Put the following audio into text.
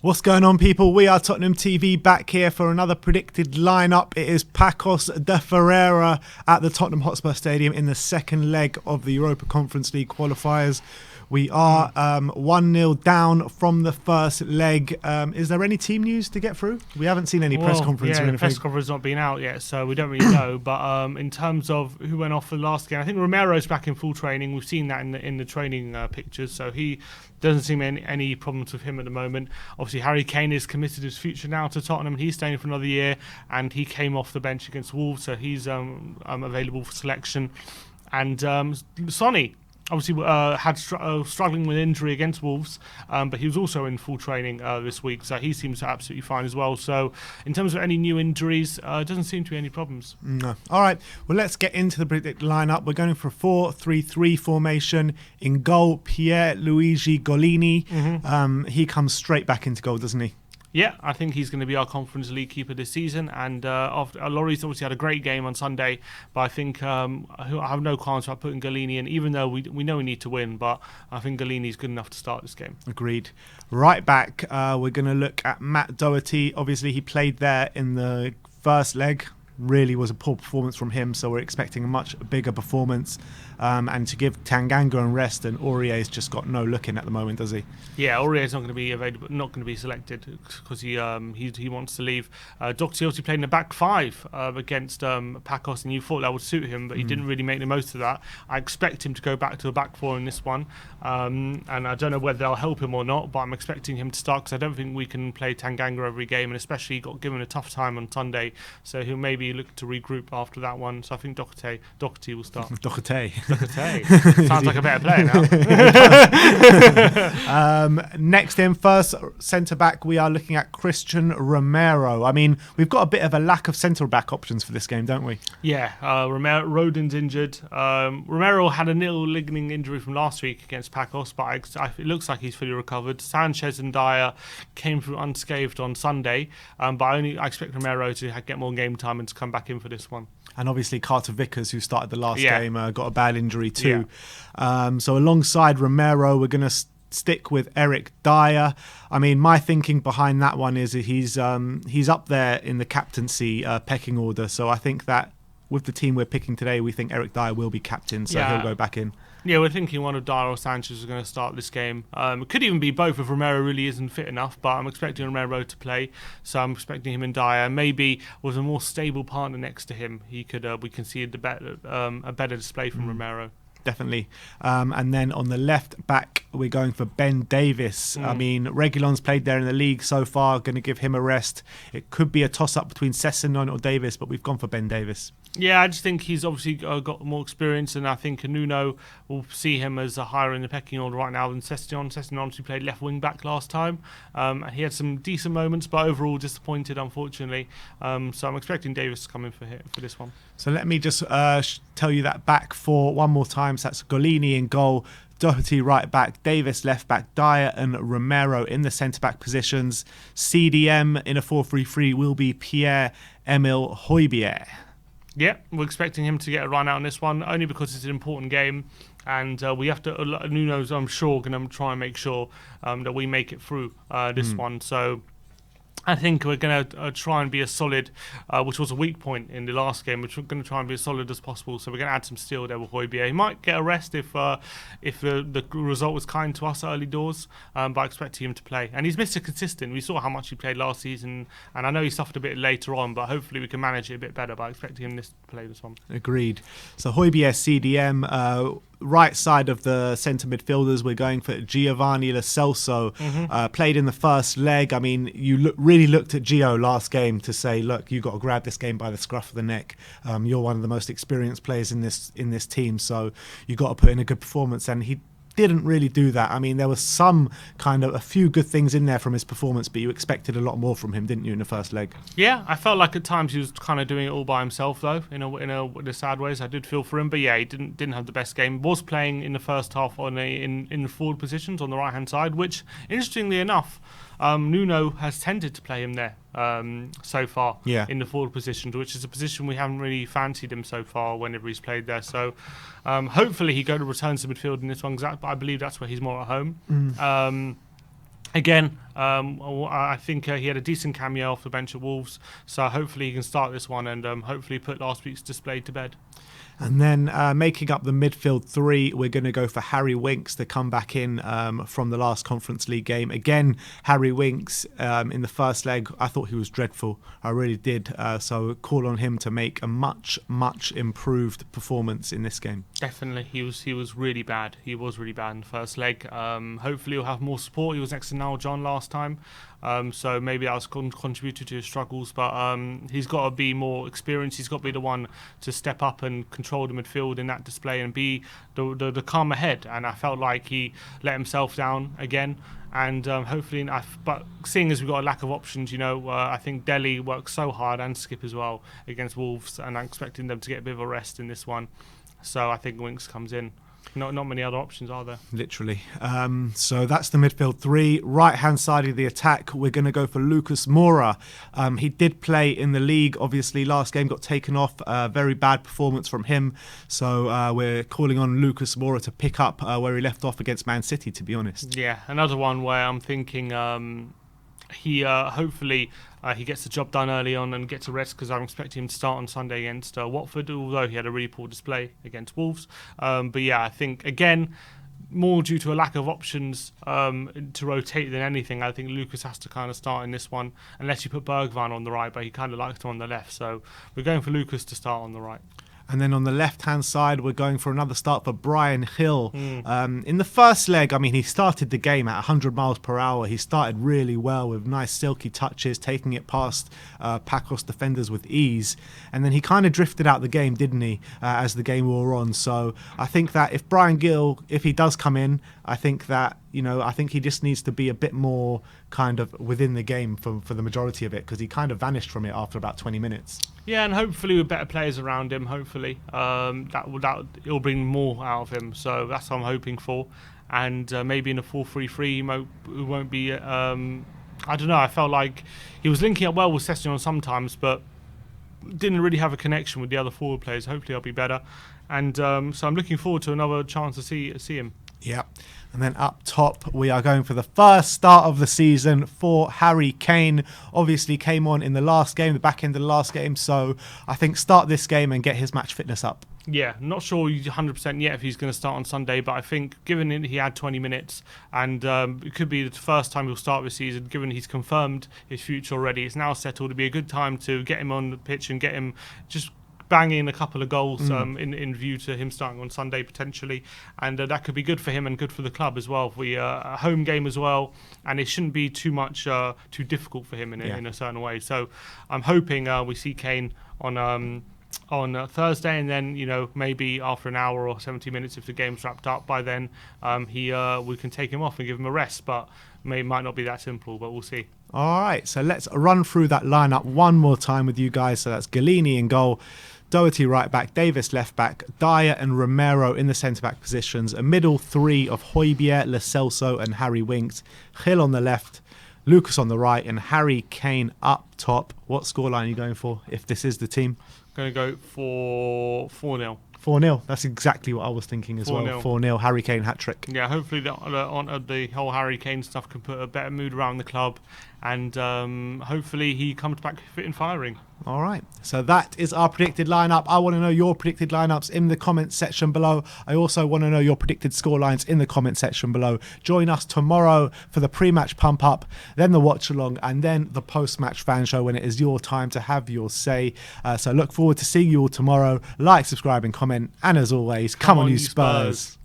What's going on, people? We are Tottenham TV back here for another predicted lineup. It is Pacos de Ferreira at the Tottenham Hotspur Stadium in the second leg of the Europa Conference League qualifiers. We are 1-0 down from the first leg. Is there any team news to get through? We haven't seen any press conference or anything. The press conference has not been out yet, so we don't really know. But in terms of who went off for the last game, I think Romero's back in full training. We've seen that in the training pictures, so he doesn't seem any problems with him at the moment. Obviously, Harry Kane is committed his future now to Tottenham. He's staying for another year, and he came off the bench against Wolves, so he's available for selection. And Sonny obviously struggling with injury against Wolves, but he was also in full training this week, so he seems absolutely fine as well. So in terms of any new injuries, doesn't seem to be any problems. No. All right, well, let's get into the predicted lineup. We're going for a 4-3-3 formation. In goal, Pierluigi Golini. He comes straight back into goal, doesn't he? Yeah, I think he's going to be our Conference League keeper this season. And Laurie's obviously had a great game on Sunday, but I think I have no qualms about putting Golini in, even though we know we need to win. But I think Golini's good enough to start this game. Agreed. Right back, we're going to look at Matt Doherty. Obviously, he played there in the first leg. Really was a poor performance from him, so we're expecting a much bigger performance. And to give Tanganga and rest, and Aurier's just got no look in at the moment, does he? Yeah, Aurier's not going to be available, not going to be selected because he wants to leave. Doherty also played in the back five against Pacos, and you thought that would suit him, but he didn't really make the most of that. I expect him to go back to a back four in this one, and I don't know whether they'll help him or not, but I'm expecting him to start because I don't think we can play Tanganga every game, and especially he got given a tough time on Sunday, so he'll maybe look to regroup after that one. So I think Doherty will start. Doherty. Sounds like a better player now. Next in, first centre-back, we are looking at Christian Romero. I mean, we've got a bit of a lack of centre-back options for this game, don't we? Yeah, Rodin's injured. Romero had a nil ligament injury from last week against Pacos, but it looks like he's fully recovered. Sanchez and Dyer came through unscathed on Sunday, but I expect Romero to get more game time and to come back in for this one. And obviously Carter Vickers, who started the last game, got a bad injury too. Yeah. So alongside Romero, we're going to stick with Eric Dyer. I mean, my thinking behind that one is that he's up there in the captaincy pecking order. So I think that with the team we're picking today, we think Eric Dyer will be captain, so he'll go back in. Yeah, we're thinking one of Dyer or Sanchez is going to start this game. It could even be both if Romero really isn't fit enough, but I'm expecting Romero to play, so I'm expecting him and Dyer. Maybe with a more stable partner next to him, we can see a better display from Romero. Definitely. And then on the left back, we're going for Ben Davis. I mean, Reguilon's played there in the league so far, going to give him a rest. It could be a toss-up between Sessegnon or Davis, but we've gone for Ben Davis. Yeah, I just think he's obviously got more experience, and I think Nuno will see him as a higher in the pecking order right now than Sessegnon. Sessegnon obviously played left wing back last time. He had some decent moments, but overall disappointed, unfortunately. So I'm expecting Davis to come in for this one. So let me just tell you that back four one more time. So that's Golini in goal, Doherty right back, Davis left back, Dyer and Romero in the centre-back positions. CDM in a 4-3-3 will be Pierre-Emile Højbjerg. Yeah, we're expecting him to get a run out on this one, only because it's an important game, and we have to. Nuno's, I'm sure, going to try and make sure that we make it through this one. So I think we're going to try and be as solid, which was a weak point in the last game. We're going to try and be as solid as possible. So we're going to add some steel there with Højbjerg. He might get a rest if the result was kind to us early doors, but I expect him to play. And he's Mr. Consistent. We saw how much he played last season, and I know he suffered a bit later on, but hopefully we can manage it a bit better. But I expect him to play this one. Agreed. So Højbjerg, CDM. Right side of the centre midfielders, we're going for Giovanni Lo Celso. Played in the first leg. I mean, you really looked at Gio last game to say, look, you've got to grab this game by the scruff of the neck. You're one of the most experienced players in this team, so you got to put in a good performance. And he didn't really do that. I mean, there was a few good things in there from his performance, but you expected a lot more from him, didn't you, in the first leg? Yeah, I felt like at times he was kind of doing it all by himself, though, in a sad ways. I did feel for him, but yeah, he didn't have the best game. Was playing in the first half in the forward positions on the right hand side, which, interestingly enough, Nuno has tended to play him there so far in the forward position, which is a position we haven't really fancied him so far whenever he's played there. So hopefully he returns to midfield in this one, but I believe that's where he's more at home. Again, I think he had a decent cameo off the bench at Wolves, so hopefully he can start this one and hopefully put last week's display to bed. And then making up the midfield three, we're going to go for Harry Winks to come back in from the last Conference League game. Again, Harry Winks in the first leg, I thought he was dreadful. I really did. So call on him to make a much improved performance in this game. Definitely, he was really bad. He was really bad in the first leg. Hopefully he'll have more support. He was next to Niall John last time. So maybe that was contributed to his struggles, but he's got to be more experienced. He's got to be the one to step up and control the midfield in that display and be the calmer head. And I felt like he let himself down again. And hopefully, but seeing as we've got a lack of options, I think Delhi works so hard and Skip as well against Wolves, and I'm expecting them to get a bit of a rest in this one. So I think Winks comes in. Not many other options, are there? Literally. So that's the midfield three. Right-hand side of the attack, we're going to go for Lucas Moura. He did play in the league. Obviously, last game got taken off. Very bad performance from him. So we're calling on Lucas Moura to pick up where he left off against Man City, to be honest. Yeah, another one where I'm thinking he hopefully he gets the job done early on and gets a rest, because I'm expecting him to start on Sunday against Watford, although he had a really poor display against Wolves. But yeah, I think again, more due to a lack of options to rotate than anything. I think Lucas has to kind of start in this one, unless you put Bergwijn on the right, but he kind of likes him on the left. So we're going for Lucas to start on the right. And then on the left-hand side, we're going for another start for Brian Hill. In the first leg, I mean, he started the game at 100 miles per hour. He started really well with nice silky touches, taking it past Pacos defenders with ease. And then he kind of drifted out the game, didn't he, as the game wore on. So I think that if Brian Gill, if he does come in, I think that, I think he just needs to be a bit more kind of within the game for the majority of it, because he kind of vanished from it after about 20 minutes. Yeah, and hopefully with better players around him, hopefully it'll bring more out of him. So that's what I'm hoping for. And maybe in a 4-3-3, he won't be. I don't know. I felt like he was linking up well with Session sometimes, but didn't really have a connection with the other forward players. Hopefully, I'll be better. And so I'm looking forward to another chance to see him. Yeah. And then up top, we are going for the first start of the season for Harry Kane. Obviously came on in the last game, the back end of the last game. So I think start this game and get his match fitness up. Yeah, not sure 100% yet if he's going to start on Sunday, but I think given he had 20 minutes and it could be the first time he'll start this season, given he's confirmed his future already, it's now settled. It'd be a good time to get him on the pitch and get him just banging a couple of goals in view to him starting on Sunday potentially, and that could be good for him and good for the club as well. We a home game as well, and it shouldn't be too difficult for him in a certain way. So I'm hoping we see Kane on Thursday, and then maybe after an hour or 70 minutes, if the game's wrapped up by then, we can take him off and give him a rest. But it might not be that simple, but we'll see. All right, so let's run through that lineup one more time with you guys. So that's Galini in goal, Doherty right back, Davis left back, Dyer and Romero in the centre back positions, a middle three of Højbjerg, Lo Celso and Harry Winks, Gil on the left, Lucas on the right, and Harry Kane up top. What scoreline are you going for if this is the team? Going to go for 4-0. 4-0. That's exactly what I was thinking as 4-0. Well. 4-0. Harry Kane hat-trick. Yeah, hopefully the whole Harry Kane stuff can put a better mood around the club, and hopefully he comes back fit and firing. All right. So that is our predicted lineup. I want to know your predicted lineups in the comments section below. I also want to know your predicted scorelines in the comment section below. Join us tomorrow for the pre-match pump-up, then the watch-along, and then the post-match fan show when it is your time to have your say. So look forward to seeing you all tomorrow. Like, subscribe, and comment. And as always, come on you Spurs.